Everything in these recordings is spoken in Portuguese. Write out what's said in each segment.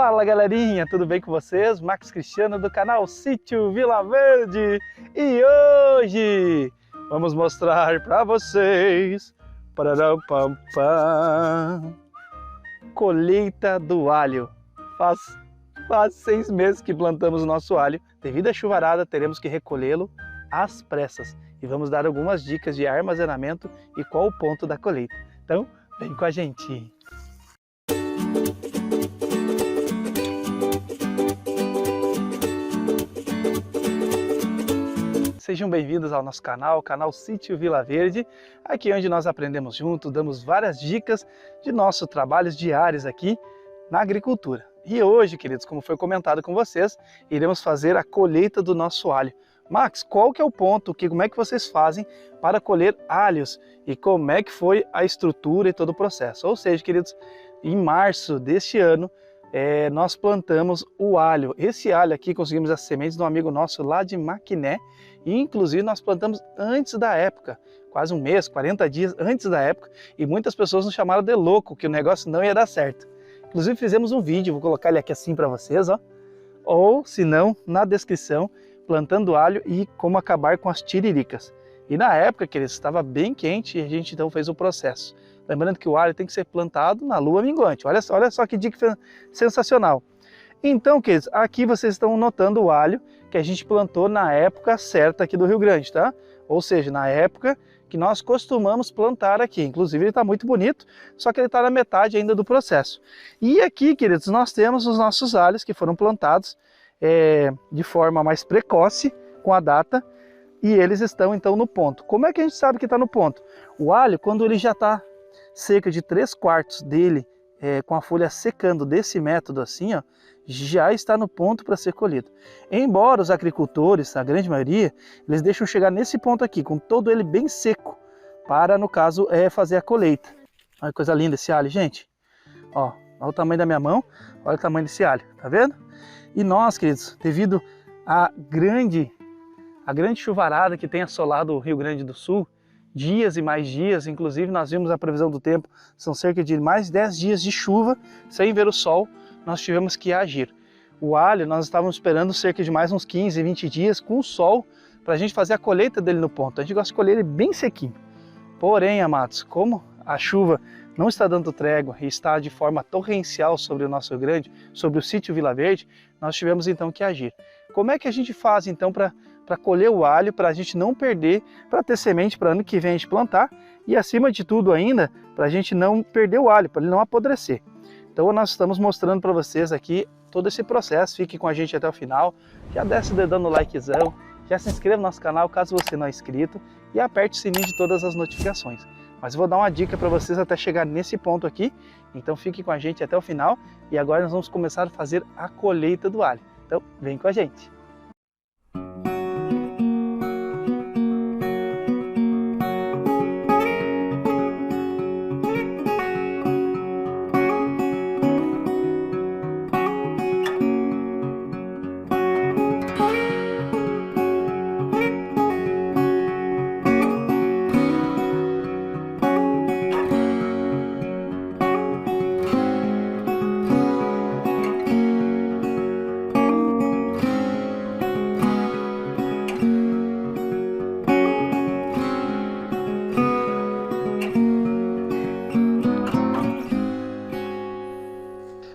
Fala galerinha, tudo bem com vocês? Max Cristiano do canal Sítio Vila Verde. E hoje vamos mostrar para vocês colheita do alho. Faz 6 meses que plantamos o nosso alho. Devido à chuvarada, teremos que recolhê-lo às pressas. E vamos dar algumas dicas de armazenamento e qual o ponto da colheita. Então, vem com a gente! Sejam bem-vindos ao nosso canal, o canal Sítio Vila Verde, aqui onde nós aprendemos juntos, damos várias dicas de nossos trabalhos diários aqui na agricultura. E hoje, queridos, como foi comentado com vocês, iremos fazer a colheita do nosso alho. Max, qual que é o ponto, como é que vocês fazem para colher alhos e como é que foi a estrutura e todo o processo? Ou seja, queridos, em março deste ano, nós plantamos o alho. Esse alho aqui conseguimos as sementes de um amigo nosso lá de Maquiné e inclusive nós plantamos antes da época, quase um mês, 40 dias antes da época, e muitas pessoas nos chamaram de louco, que o negócio não ia dar certo. Inclusive fizemos um vídeo, vou colocar ele aqui assim para vocês, ó, ou se não, na descrição, plantando alho e como acabar com as tiriricas. E na época, queridos, estava bem quente e a gente então fez o processo. Lembrando que o alho tem que ser plantado na lua minguante. Olha só que dica sensacional. Então, queridos, aqui vocês estão notando o alho que a gente plantou na época certa aqui do Rio Grande, tá? Ou seja, na época que nós costumamos plantar aqui. Inclusive ele está muito bonito, só que ele está na metade ainda do processo. E aqui, queridos, nós temos os nossos alhos que foram plantados de forma mais precoce, com a data, e eles estão então no ponto. Como é que a gente sabe que está no ponto? O alho, quando ele já está cerca de 3/4 dele, com a folha secando desse método assim, ó, já está no ponto para ser colhido. Embora os agricultores, a grande maioria, eles deixam chegar nesse ponto aqui, com todo ele bem seco, para, no caso, fazer a colheita. Olha que coisa linda esse alho, gente. Ó, olha o tamanho da minha mão, olha o tamanho desse alho, tá vendo? E nós, queridos, devido à grande chuvarada que tem assolado o Rio Grande do Sul, dias e mais dias, inclusive nós vimos a previsão do tempo, são cerca de mais 10 dias de chuva, sem ver o sol, nós tivemos que agir. O alho, nós estávamos esperando cerca de mais uns 15, 20 dias com o sol, para a gente fazer a colheita dele no ponto. A gente gosta de colher ele bem sequinho. Porém, amados, como a chuva não está dando trégua e está de forma torrencial sobre o nosso Rio Grande, sobre o Sítio Vila Verde, nós tivemos então que agir. Como é que a gente faz então para colher o alho, para a gente não perder, para ter semente para ano que vem a gente plantar e acima de tudo ainda, para a gente não perder o alho, para ele não apodrecer. Então nós estamos mostrando para vocês aqui todo esse processo, fique com a gente até o final, já desce o dedão no likezão, já se inscreva no nosso canal caso você não é inscrito e aperte o sininho de todas as notificações. Mas eu vou dar uma dica para vocês até chegar nesse ponto aqui, então fique com a gente até o final e agora nós vamos começar a fazer a colheita do alho. Então vem com a gente!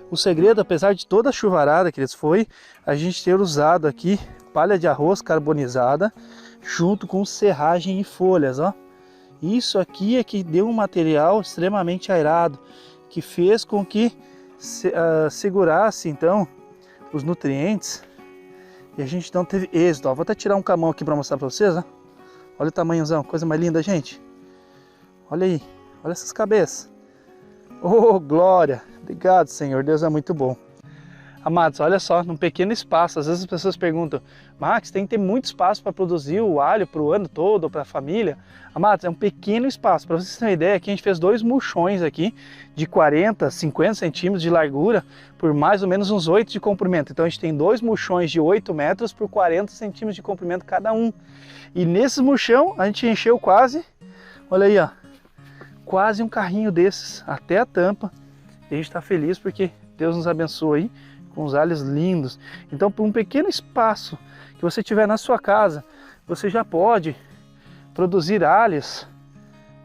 O segredo, apesar de toda a chuvarada, queridos, foi a gente ter usado aqui palha de arroz carbonizada junto com serragem e folhas, ó. Isso aqui é que deu um material extremamente aerado, que fez com que segurasse então os nutrientes e a gente não teve êxito. Ó, vou até tirar um camão aqui para mostrar para vocês, ó. Olha o tamanhozão, coisa mais linda, gente. Olha aí, olha essas cabeças. Oh, glória! Obrigado, Senhor, Deus é muito bom. Amados, olha só, num pequeno espaço, às vezes as pessoas perguntam, Max, tem que ter muito espaço para produzir o alho para o ano todo, para a família? Amados, é um pequeno espaço. Para vocês terem uma ideia, aqui a gente fez 2 mulchões aqui, de 40, 50 centímetros de largura, por mais ou menos uns 8 de comprimento. Então a gente tem 2 mulchões de 8 metros por 40 centímetros de comprimento cada um. E nesses mulchão a gente encheu quase, olha aí, ó, quase um carrinho desses, até a tampa. E a gente está feliz porque Deus nos abençoa aí com os alhos lindos. Então, por um pequeno espaço que você tiver na sua casa, você já pode produzir alhos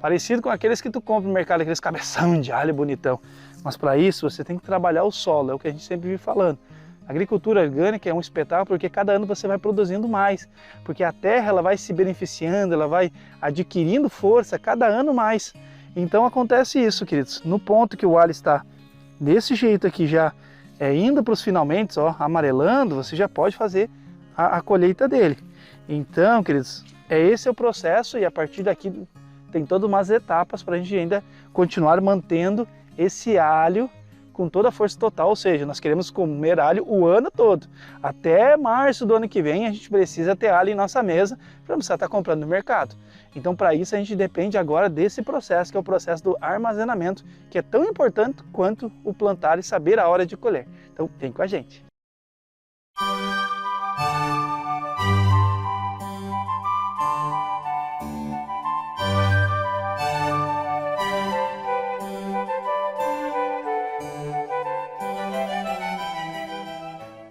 parecido com aqueles que tu compra no mercado, aqueles cabeção de alho bonitão. Mas para isso você tem que trabalhar o solo, é o que a gente sempre vive falando. A agricultura orgânica é um espetáculo porque cada ano você vai produzindo mais, porque a terra ela vai se beneficiando, ela vai adquirindo força cada ano mais. Então acontece isso, queridos, no ponto que o alho está desse jeito aqui já indo para os finalmente, ó, amarelando, você já pode fazer a colheita dele. Então, queridos, esse é o processo e a partir daqui tem todas umas etapas para a gente ainda continuar mantendo esse alho com toda a força total, ou seja, nós queremos comer alho o ano todo. Até março do ano que vem a gente precisa ter alho em nossa mesa para não precisar estar comprando no mercado. Então para isso a gente depende agora desse processo, que é o processo do armazenamento, que é tão importante quanto o plantar e saber a hora de colher. Então vem com a gente.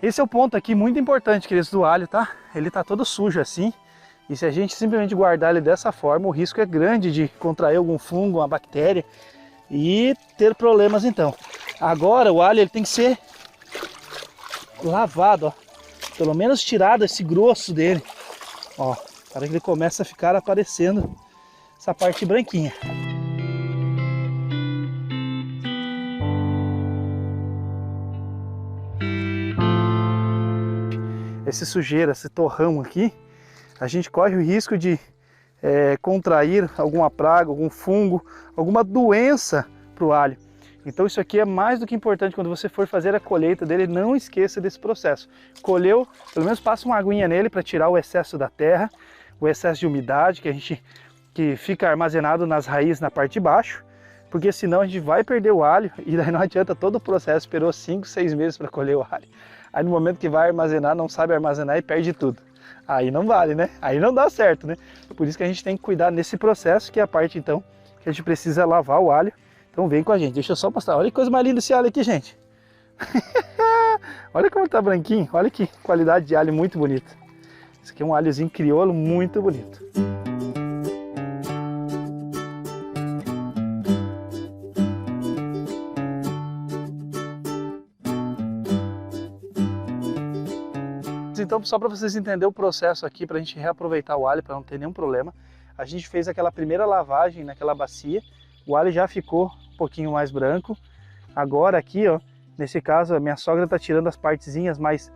Esse é o ponto aqui muito importante, queridos, do alho, tá? Ele tá todo sujo assim, e se a gente simplesmente guardar ele dessa forma, o risco é grande de contrair algum fungo, uma bactéria e ter problemas então. Agora o alho ele tem que ser lavado, ó. Pelo menos tirado esse grosso dele, ó, para que ele comece a ficar aparecendo essa parte branquinha. Esse sujeira, esse torrão aqui, a gente corre o risco de contrair alguma praga, algum fungo, alguma doença para o alho. Então isso aqui é mais do que importante quando você for fazer a colheita dele, não esqueça desse processo. Colheu, pelo menos passa uma aguinha nele para tirar o excesso da terra, o excesso de umidade que fica armazenado nas raízes na parte de baixo, porque senão a gente vai perder o alho e daí não adianta todo o processo, esperou 5, 6 meses para colher o alho. Aí no momento que vai armazenar, não sabe armazenar e perde tudo. Aí não vale, né? Aí não dá certo, né? Por isso que a gente tem que cuidar nesse processo, que é a parte então que a gente precisa lavar o alho. Então vem com a gente, deixa eu só mostrar. Olha que coisa mais linda esse alho aqui, gente. Olha como tá branquinho, olha que qualidade de alho muito bonita. Esse aqui é um alhozinho crioulo muito bonito. Então, só para vocês entenderem o processo aqui, para a gente reaproveitar o alho, para não ter nenhum problema, a gente fez aquela primeira lavagem naquela bacia, o alho já ficou um pouquinho mais branco. Agora aqui, ó, nesse caso, a minha sogra está tirando as partezinhas mais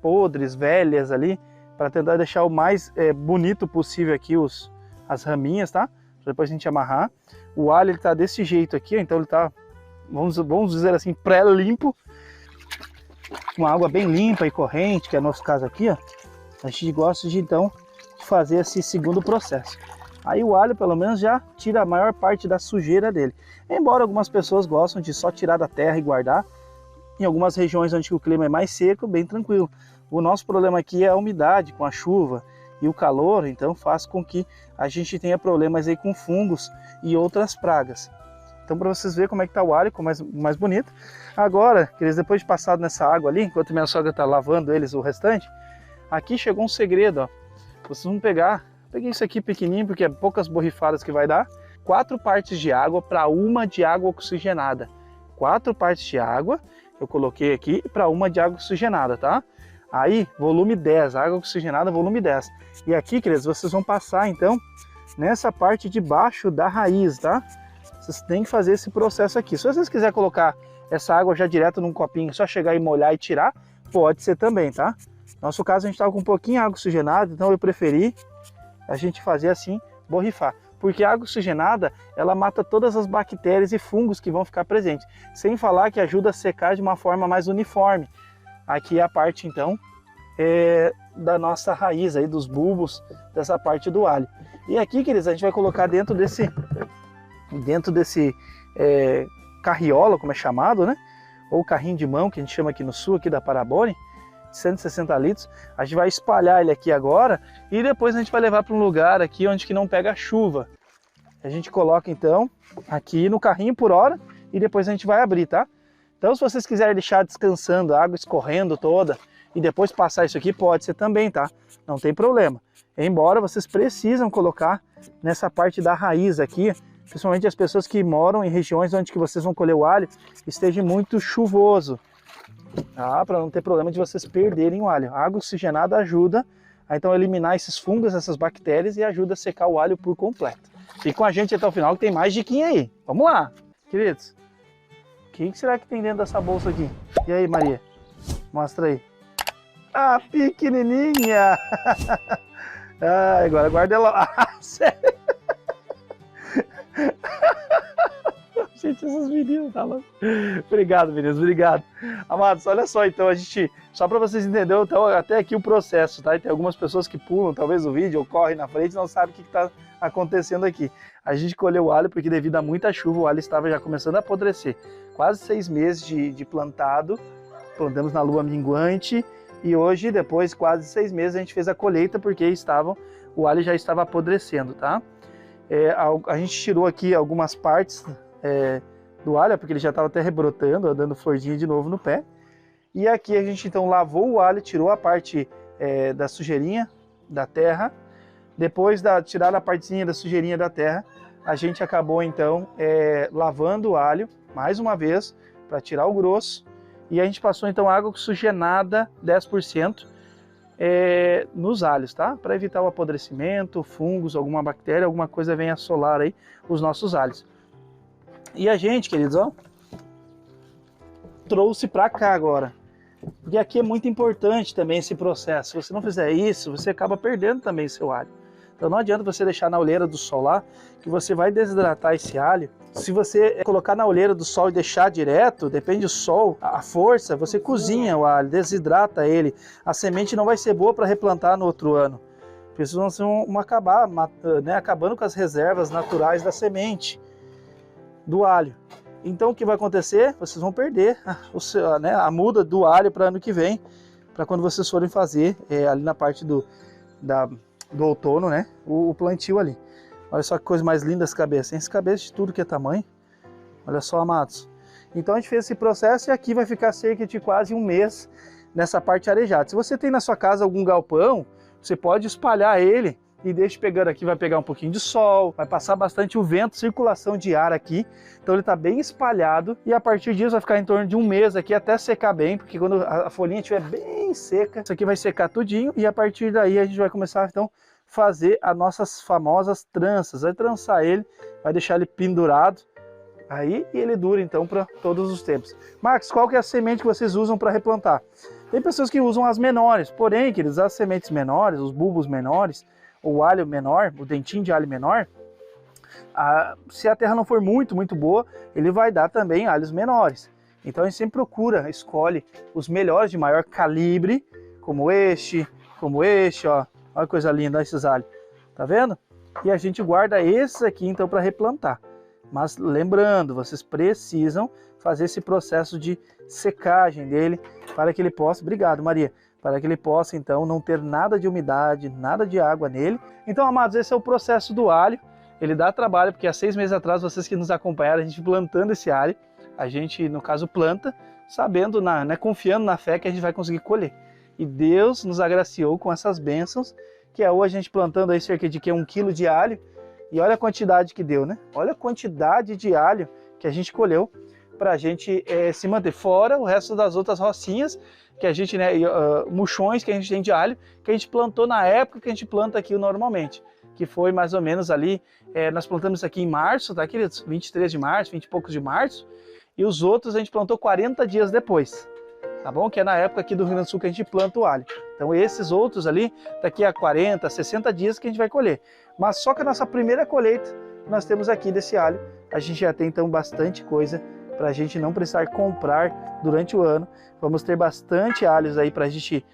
podres, velhas ali, para tentar deixar o mais bonito possível aqui as raminhas, tá? Pra depois a gente amarrar. O alho ele tá desse jeito aqui, ó, então ele tá, vamos dizer assim, pré-limpo. Uma água bem limpa e corrente, que é o nosso caso aqui, ó. A gente gosta de então fazer esse segundo processo. Aí o alho pelo menos já tira a maior parte da sujeira dele. Embora algumas pessoas gostam de só tirar da terra e guardar, em algumas regiões onde o clima é mais seco, bem tranquilo. O nosso problema aqui é a umidade com a chuva e o calor, então faz com que a gente tenha problemas aí com fungos e outras pragas. Então, para vocês verem como é que tá o alho, como mais bonito. Agora, queridos, depois de passado nessa água ali, enquanto minha sogra tá lavando eles o restante, aqui chegou um segredo, ó. Vocês vão peguei isso aqui pequenininho, porque é poucas borrifadas que vai dar. 4 partes de água para uma de água oxigenada. 4 partes de água, eu coloquei aqui, para uma de água oxigenada, tá? Aí, volume 10, água oxigenada, volume 10. E aqui, queridos, vocês vão passar, então, nessa parte de baixo da raiz, tá? Vocês têm que fazer esse processo aqui. Se vocês quiserem colocar essa água já direto num copinho, só chegar e molhar e tirar, pode ser também, tá? No nosso caso, a gente estava com um pouquinho de água oxigenada, então eu preferi a gente fazer assim, borrifar. Porque a água oxigenada, ela mata todas as bactérias e fungos que vão ficar presentes. Sem falar que ajuda a secar de uma forma mais uniforme. Aqui é a parte, então, da nossa raiz, aí, dos bulbos, dessa parte do alho. E aqui, queridos, a gente vai colocar dentro desse carriola, como é chamado, né? Ou carrinho de mão, que a gente chama aqui no sul, aqui da Parabone, 160 litros. A gente vai espalhar ele aqui agora e depois a gente vai levar para um lugar aqui onde que não pega chuva. A gente coloca então aqui no carrinho por hora e depois a gente vai abrir, tá? Então, se vocês quiserem deixar descansando, a água escorrendo toda, e depois passar isso aqui, pode ser também, tá? Não tem problema. Embora vocês precisam colocar nessa parte da raiz aqui, principalmente as pessoas que moram em regiões onde que vocês vão colher o alho, esteja muito chuvoso, tá? Para não ter problema de vocês perderem o alho. A água oxigenada ajuda a então eliminar esses fungos, essas bactérias e ajuda a secar o alho por completo. Fique com a gente até o final que tem mais diquinha aí. Vamos lá, queridos. O que será que tem dentro dessa bolsa aqui? E aí, Maria? Mostra aí. Ah, pequenininha! Ah, agora guarda ela. Ah, sério? Gente, essas meninas, tá louco? Obrigado, meninas, obrigado. Amados, olha só, então, só para vocês entenderem, então, até aqui o processo, tá? E tem algumas pessoas que pulam, talvez, o vídeo, ou correm na frente, não sabem o que está acontecendo aqui. A gente colheu o alho porque devido a muita chuva, o alho estava já começando a apodrecer. Quase 6 meses de plantado, plantamos na lua minguante, e hoje, depois de quase 6 meses, a gente fez a colheita porque o alho já estava apodrecendo, tá? A gente tirou aqui algumas partes do alho, porque ele já estava até rebrotando, dando florzinha de novo no pé. E aqui a gente então lavou o alho, tirou a parte da sujeirinha da terra. Depois de tirar a partezinha da sujeirinha da terra, a gente acabou então lavando o alho mais uma vez para tirar o grosso. E a gente passou então água oxigenada 10% nos alhos, tá? Para evitar o apodrecimento, fungos, alguma bactéria, alguma coisa venha assolar aí os nossos alhos. E a gente, queridos, ó, trouxe para cá agora. Porque aqui é muito importante também esse processo. Se você não fizer isso, você acaba perdendo também seu alho. Então não adianta você deixar na olheira do sol lá, que você vai desidratar esse alho. Se você colocar na olheira do sol e deixar direto, depende do sol, a força, você cozinha o alho, desidrata ele. A semente não vai ser boa para replantar no outro ano. Precisam acabar, né, acabando com as reservas naturais da semente do alho. Então o que vai acontecer? Vocês vão perder a muda do alho para ano que vem, para quando vocês forem fazer ali na parte do outono, né, o plantio ali. Olha só que coisa mais linda essa cabeça. Tem esse cabeça de tudo que é tamanho. Olha só, amados. Então a gente fez esse processo e aqui vai ficar cerca de quase 1 mês nessa parte arejada. Se você tem na sua casa algum galpão, você pode espalhar ele e deixa pegando aqui, vai pegar um pouquinho de sol, vai passar bastante o vento, circulação de ar aqui. Então ele está bem espalhado e a partir disso vai ficar em torno de 1 mês aqui até secar bem, porque quando a folhinha estiver bem seca, isso aqui vai secar tudinho e a partir daí a gente vai começar então fazer as nossas famosas tranças. Vai trançar ele, vai deixar ele pendurado aí e ele dura então para todos os tempos. Marcos, qual que é a semente que vocês usam para replantar? Tem pessoas que usam as menores, porém, queridos, as sementes menores, os bulbos menores, o alho menor, o dentinho de alho menor, se a terra não for muito boa, ele vai dar também alhos menores. Então a gente sempre escolhe os melhores de maior calibre, como este, ó. Olha que coisa linda, esses alhos. Tá vendo? E a gente guarda esses aqui então para replantar. Mas lembrando, vocês precisam fazer esse processo de secagem dele para que ele possa... Obrigado, Maria. Para que ele possa então não ter nada de umidade, nada de água nele. Então, amados, esse é o processo do alho. Ele dá trabalho porque há 6 meses atrás, vocês que nos acompanharam, a gente plantando esse alho, a gente, no caso, planta, sabendo, né, confiando na fé que a gente vai conseguir colher. E Deus nos agraciou com essas bênçãos, que é hoje a gente plantando aí cerca de 1 quilo de alho. E olha a quantidade que deu, né? Olha a quantidade de alho que a gente colheu para a gente se manter. Fora o resto das outras rocinhas, que a gente, né, muxões que a gente tem de alho, que a gente plantou na época que a gente planta aqui normalmente. Que foi mais ou menos ali, nós plantamos isso aqui em março, tá, queridos? 23 de março, 20 e poucos de março. E os outros a gente plantou 40 dias depois. Tá bom? Que é na época aqui do Rio Grande do Sul que a gente planta o alho. Então esses outros ali, daqui a 40, 60 dias que a gente vai colher. Mas só que a nossa primeira colheita que nós temos aqui desse alho, a gente já tem então bastante coisa para a gente não precisar comprar durante o ano. Vamos ter bastante alhos aí para a gente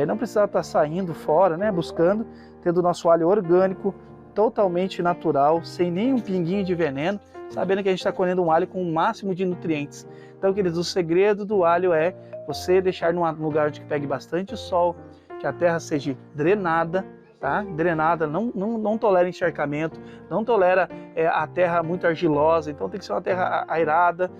não precisar estar saindo fora, né? Buscando, tendo o nosso alho orgânico, totalmente natural, sem nenhum pinguinho de veneno, sabendo que a gente está colhendo um alho com o máximo de nutrientes. Então, queridos, o segredo do alho é você deixar num lugar onde pegue bastante sol, que a terra seja drenada, tá? Drenada, não tolera encharcamento, não tolera a terra muito argilosa, então tem que ser uma terra airada,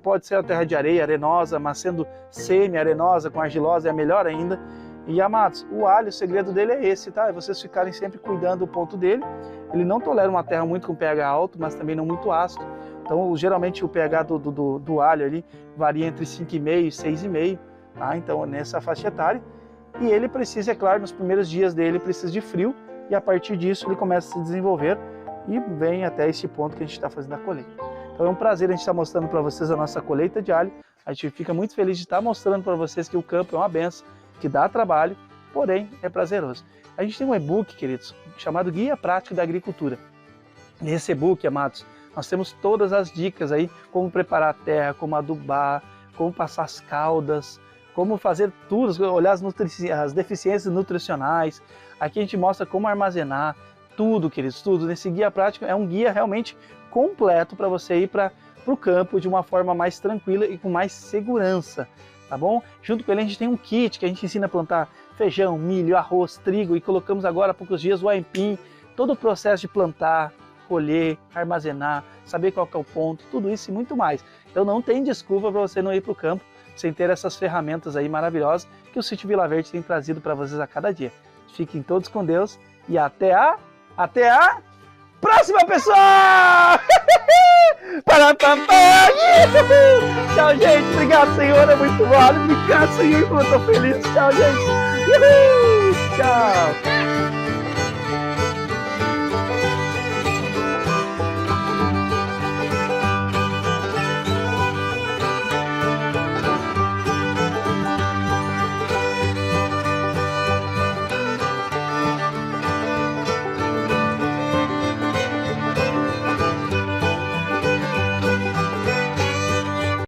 pode ser uma terra de areia, arenosa, mas sendo semi-arenosa com argilosa é melhor ainda. E amados, o alho, o segredo dele é esse, tá? É vocês ficarem sempre cuidando do ponto dele. Ele não tolera uma terra muito com pH alto, mas também não muito ácido. Então, geralmente o pH do alho ali varia entre 5,5 e 6,5, tá? Então, nessa faixa etária. E ele precisa, é claro, nos primeiros dias dele, precisa de frio. E a partir disso, ele começa a se desenvolver e vem até esse ponto que a gente está fazendo a colheita. Então, é um prazer a gente estar mostrando para vocês a nossa colheita de alho. A gente fica muito feliz de estar mostrando para vocês que o campo é uma benção, que dá trabalho, porém é prazeroso. A gente tem um e-book, queridos, chamado Guia Prático da Agricultura. Nesse e-book, amados, nós temos todas as dicas aí, como preparar a terra, como adubar, como passar as caudas, como fazer tudo, olhar as deficiências nutricionais. Aqui a gente mostra como armazenar, tudo, queridos, tudo. Nesse Guia Prático é um guia realmente completo para você ir para o campo de uma forma mais tranquila e com mais segurança. Tá bom? Junto com ele a gente tem um kit que a gente ensina a plantar feijão, milho, arroz, trigo e colocamos agora há poucos dias o aipim, todo o processo de plantar, colher, armazenar, saber qual que é o ponto, tudo isso e muito mais. Então não tem desculpa para você não ir para o campo sem ter essas ferramentas aí maravilhosas que o Sítio Vila Verde tem trazido para vocês a cada dia. Fiquem todos com Deus e até a próxima, pessoal! Tchau, gente. Obrigado, Senhor. É muito válido. Obrigado, Senhor, como eu tô feliz. Tchau, gente. Tchau.